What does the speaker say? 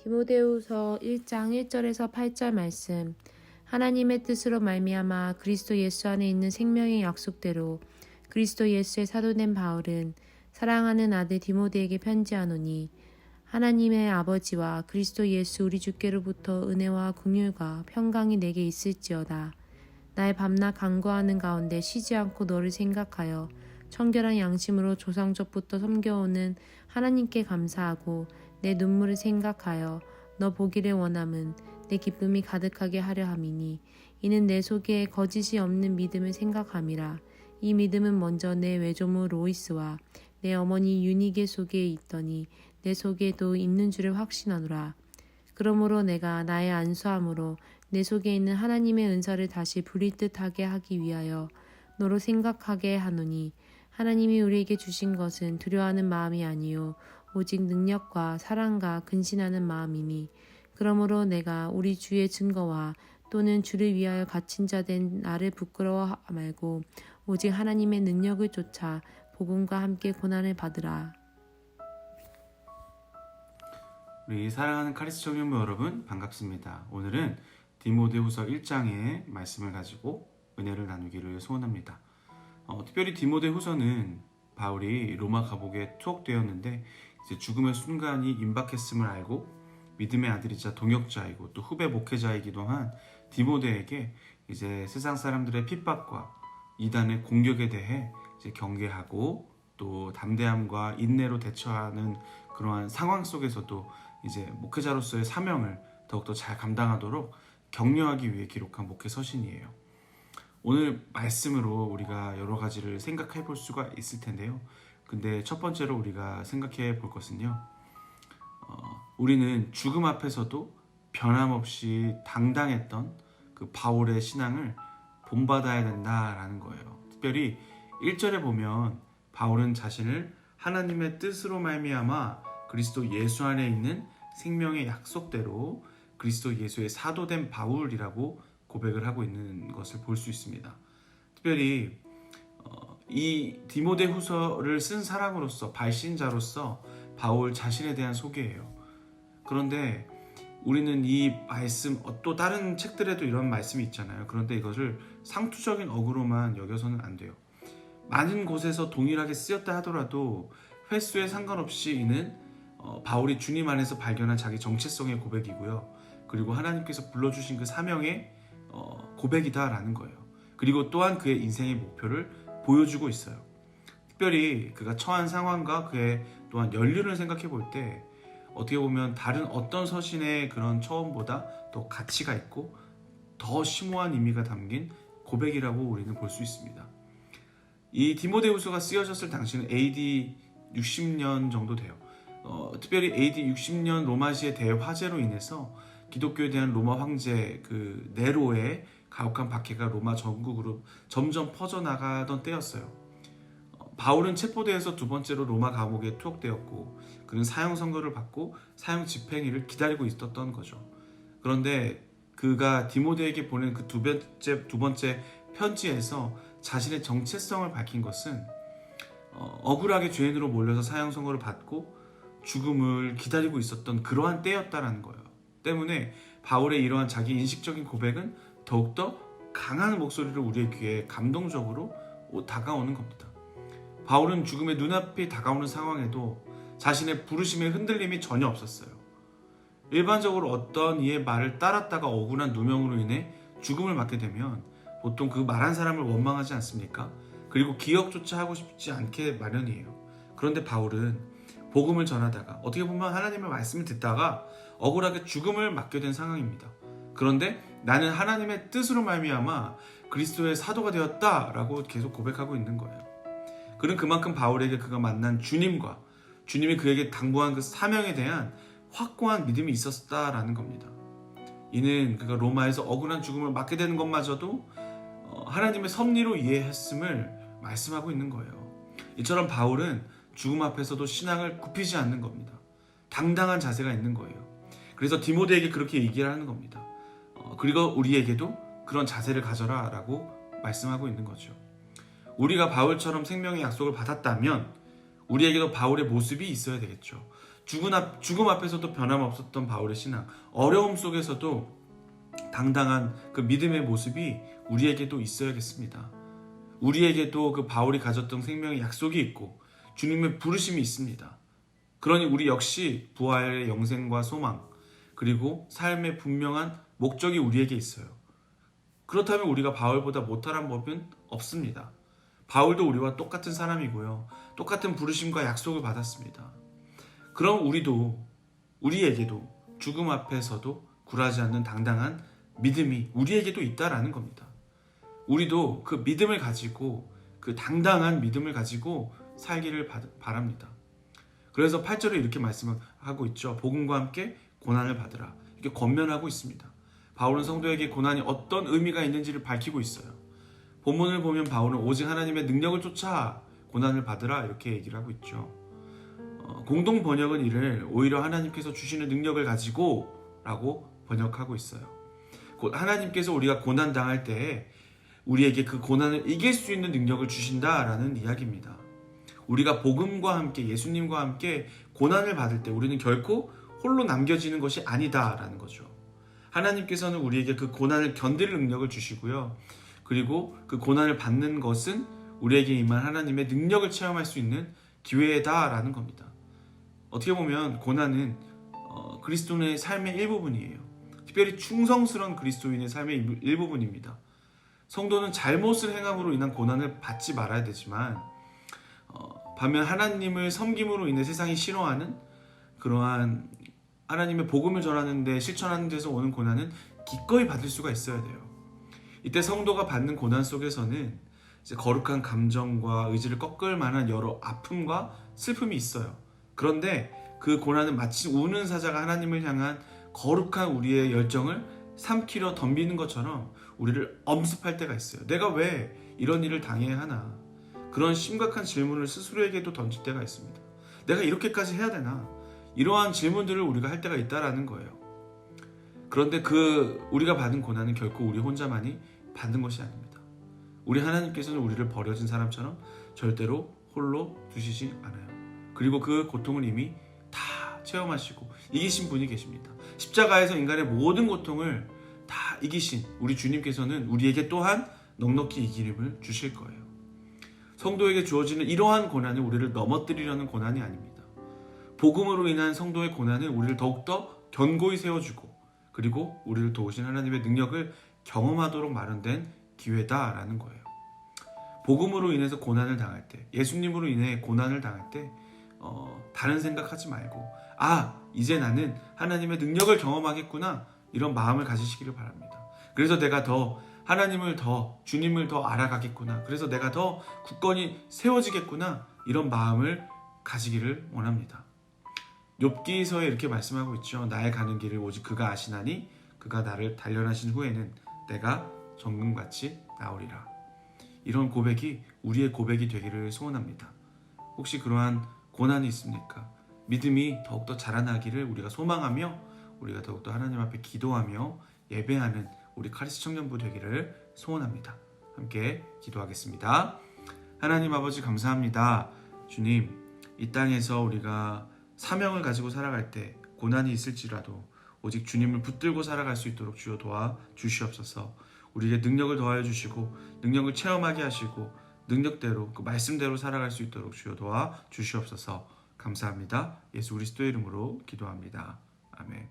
디모데후서 1장 1절에서 8절 말씀. 하나님의 뜻으로 말미암아 그리스도 예수 안에 있는 생명의 약속대로 그리스도 예수의 사도된 바울은 사랑하는 아들 디모데에게 편지하노니, 하나님의 아버지와 그리스도 예수 우리 주께로부터 은혜와 긍휼과 평강이 내게 있을지어다. 나의 밤낮 간구하는 가운데 쉬지 않고 너를 생각하여 청결한 양심으로 조상적부터 섬겨오는 하나님께 감사하고 내 눈물을 생각하여 너 보기를 원함은 내 기쁨이 가득하게 하려 함이니, 이는 내 속에 거짓이 없는 믿음을 생각함이라. 이 믿음은 먼저 내 외조모 로이스와 내 어머니 유니게 속에 있더니 내 속에도 있는 줄을 확신하노라. 그러므로 내가 나의 안수함으로 내 속에 있는 하나님의 은사를 다시 부릴 듯하게 하기 위하여 너로 생각하게 하노니, 하나님이 우리에게 주신 것은 두려워하는 마음이 아니요 오직 능력과 사랑과 근신하는 마음이니, 그러므로 내가 우리 주의 증거와 또는 주를 위하여 갇힌 자 된 나를 부끄러워 말고 오직 하나님의 능력을 쫓아 복음과 함께 고난을 받으라. 우리 사랑하는 카리스 청년부 여러분, 반갑습니다. 오늘은 디모데후서 1장의 말씀을 가지고 은혜를 나누기를 소원합니다. 특별히 디모데후서는 바울이 로마 감옥에 투옥되었는데 이제 죽음의 순간이 임박했음을 알고 믿음의 아들이자 동역자이고 또 후배 목회자이기도 한 디모데에게 이제 세상 사람들의 핍박과 이단의 공격에 대해 이제 경계하고 또 담대함과 인내로 대처하는 그러한 상황 속에서도 이제 목회자로서의 사명을 더욱더 잘 감당하도록 격려하기 위해 기록한 목회 서신이에요. 오늘 말씀으로 우리가 여러 가지를 생각해 볼 수가 있을 텐데요. 근데 첫 번째로 우리가 생각해 볼 것은요, 우리는 죽음 앞에서도 변함없이 당당했던 그 바울의 신앙을 본받아야 된다라는 거예요. 특별히 1절에 보면 바울은 자신을 하나님의 뜻으로 말미암아 그리스도 예수 안에 있는 생명의 약속대로 그리스도 예수의 사도된 바울이라고 고백을 하고 있는 것을 볼 수 있습니다. 특별히 이 디모데후서를 쓴 사람으로서, 발신자로서 바울 자신에 대한 소개예요. 그런데 우리는 이 말씀, 또 다른 책들에도 이런 말씀이 있잖아요. 그런데 이것을 상투적인 어구로만 여겨서는 안 돼요. 많은 곳에서 동일하게 쓰였다 하더라도 횟수에 상관없이 이는 바울이 주님 안에서 발견한 자기 정체성의 고백이고요. 그리고 하나님께서 불러주신 그 사명의 고백이다라는 거예요. 그리고 또한 그의 인생의 목표를 보여주고 있어요. 특별히 그가 처한 상황과 그의 또한 연륜을 생각해 볼 때 어떻게 보면 다른 어떤 서신의 그런 처음보다 더 가치가 있고 더 심오한 의미가 담긴 고백이라고 우리는 볼 수 있습니다. 이 디모데후서가 쓰여졌을 당시는 AD 60년 정도 돼요. 특별히 AD 60년 로마시의 대화재로 인해서 기독교에 대한 로마 황제 그 네로의 가혹한 박해가 로마 전국으로 점점 퍼져나가던 때였어요. 바울은 체포대에서 두 번째로 로마 감옥에 투옥되었고 그는 사형 선고를 받고 사형 집행일을 기다리고 있었던 거죠. 그런데 그가 디모데에게 보낸 그 두 번째 편지에서 자신의 정체성을 밝힌 것은 억울하게 죄인으로 몰려서 사형 선고를 받고 죽음을 기다리고 있었던 그러한 때였다라는 거예요. 때문에 바울의 이러한 자기 인식적인 고백은 더욱더 강한 목소리로 우리의 귀에 감동적으로 다가오는 겁니다. 바울은 죽음의 눈앞이 다가오는 상황에도 자신의 부르심의 흔들림이 전혀 없었어요. 일반적으로 어떤 이의 말을 따랐다가 억울한 누명으로 인해 죽음을 맞게 되면 보통 그 말한 사람을 원망하지 않습니까? 그리고 기억조차 하고 싶지 않게 마련이에요. 그런데 바울은 복음을 전하다가 어떻게 보면 하나님의 말씀을 듣다가 억울하게 죽음을 맞게 된 상황입니다. 그런데 나는 하나님의 뜻으로 말미암아 그리스도의 사도가 되었다라고 계속 고백하고 있는 거예요. 그는 그만큼 바울에게 그가 만난 주님과 주님이 그에게 당부한 그 사명에 대한 확고한 믿음이 있었다라는 겁니다. 이는 그가 로마에서 억울한 죽음을 맞게 되는 것마저도 하나님의 섭리로 이해했음을 말씀하고 있는 거예요. 이처럼 바울은 죽음 앞에서도 신앙을 굽히지 않는 겁니다. 당당한 자세가 있는 거예요. 그래서 디모데에게 그렇게 얘기를 하는 겁니다. 그리고 우리에게도 그런 자세를 가져라 라고 말씀하고 있는 거죠. 우리가 바울처럼 생명의 약속을 받았다면 우리에게도 바울의 모습이 있어야 되겠죠. 죽음 앞에서도 변함없었던 바울의 신앙, 어려움 속에서도 당당한 그 믿음의 모습이 우리에게도 있어야겠습니다. 우리에게도 그 바울이 가졌던 생명의 약속이 있고 주님의 부르심이 있습니다. 그러니 우리 역시 부활의 영생과 소망, 그리고 삶의 분명한 목적이 우리에게 있어요. 그렇다면 우리가 바울보다 못할 법은 없습니다. 바울도 우리와 똑같은 사람이고요. 똑같은 부르심과 약속을 받았습니다. 그럼 우리에게도 죽음 앞에서도 굴하지 않는 당당한 믿음이 우리에게도 있다라는 겁니다. 우리도 그 믿음을 가지고, 그 당당한 믿음을 가지고 살기를 바랍니다. 그래서 8절에 이렇게 말씀하고 있죠. 복음과 함께 고난을 받으라. 이렇게 권면하고 있습니다. 바울은 성도에게 고난이 어떤 의미가 있는지를 밝히고 있어요. 본문을 보면 바울은 오직 하나님의 능력을 쫓아 고난을 받으라 이렇게 얘기를 하고 있죠. 공동 번역은 이를 오히려 하나님께서 주시는 능력을 가지고 라고 번역하고 있어요. 곧 하나님께서 우리가 고난 당할 때에 우리에게 그 고난을 이길 수 있는 능력을 주신다라는 이야기입니다. 우리가 복음과 함께, 예수님과 함께 고난을 받을 때 우리는 결코 홀로 남겨지는 것이 아니다라는 거죠. 하나님께서는 우리에게 그 고난을 견딜 능력을 주시고요. 그리고 그 고난을 받는 것은 우리에게 임한 하나님의 능력을 체험할 수 있는 기회다라는 겁니다. 어떻게 보면 고난은 그리스도인의 삶의 일부분이에요. 특별히 충성스러운 그리스도인의 삶의 일부분입니다. 성도는 잘못을 행함으로 인한 고난을 받지 말아야 되지만 반면 하나님을 섬김으로 인해 세상이 싫어하는 그러한 하나님의 복음을 전하는 데 실천하는 데서 오는 고난은 기꺼이 받을 수가 있어야 돼요. 이때 성도가 받는 고난 속에서는 이제 거룩한 감정과 의지를 꺾을 만한 여러 아픔과 슬픔이 있어요. 그런데 그 고난은 마치 우는 사자가 하나님을 향한 거룩한 우리의 열정을 삼키려 덤비는 것처럼 우리를 엄습할 때가 있어요. 내가 왜 이런 일을 당해야 하나? 그런 심각한 질문을 스스로에게도 던질 때가 있습니다. 내가 이렇게까지 해야 되나? 이러한 질문들을 우리가 할 때가 있다라는 거예요. 그런데 우리가 받은 고난은 결코 우리 혼자만이 받는 것이 아닙니다. 우리 하나님께서는 우리를 버려진 사람처럼 절대로 홀로 두시지 않아요. 그리고 그 고통을 이미 다 체험하시고 이기신 분이 계십니다. 십자가에서 인간의 모든 고통을 다 이기신 우리 주님께서는 우리에게 또한 넉넉히 이기림을 주실 거예요. 성도에게 주어지는 이러한 고난은 우리를 넘어뜨리려는 고난이 아닙니다. 복음으로 인한 성도의 고난은 우리를 더욱더 견고히 세워주고 그리고 우리를 도우신 하나님의 능력을 경험하도록 마련된 기회다라는 거예요. 복음으로 인해서 고난을 당할 때, 예수님으로 인해 고난을 당할 때 다른 생각하지 말고 이제 나는 하나님의 능력을 경험하겠구나 이런 마음을 가지시기를 바랍니다. 그래서 내가 더 하나님을 더 주님을 더 알아가겠구나. 그래서 내가 더 굳건히 세워지겠구나. 이런 마음을 가지기를 원합니다. 욥기서에 이렇게 말씀하고 있죠. 나의 가는 길을 오직 그가 아시나니 그가 나를 단련하신 후에는 내가 정금같이 나오리라. 이런 고백이 우리의 고백이 되기를 소원합니다. 혹시 그러한 고난이 있습니까? 믿음이 더욱더 자라나기를 우리가 소망하며 우리가 더욱더 하나님 앞에 기도하며 예배하는 우리 카리스 청년부 되기를 소원합니다. 함께 기도하겠습니다. 하나님 아버지 감사합니다. 주님, 이 땅에서 우리가 사명을 가지고 살아갈 때 고난이 있을지라도 오직 주님을 붙들고 살아갈 수 있도록 주여 도와 주시옵소서. 우리에게 능력을 더하여 주시고 능력을 체험하게 하시고 능력대로 그 말씀대로 살아갈 수 있도록 주여 도와 주시옵소서. 감사합니다. 예수 그리스도의 이름으로 기도합니다. 아멘.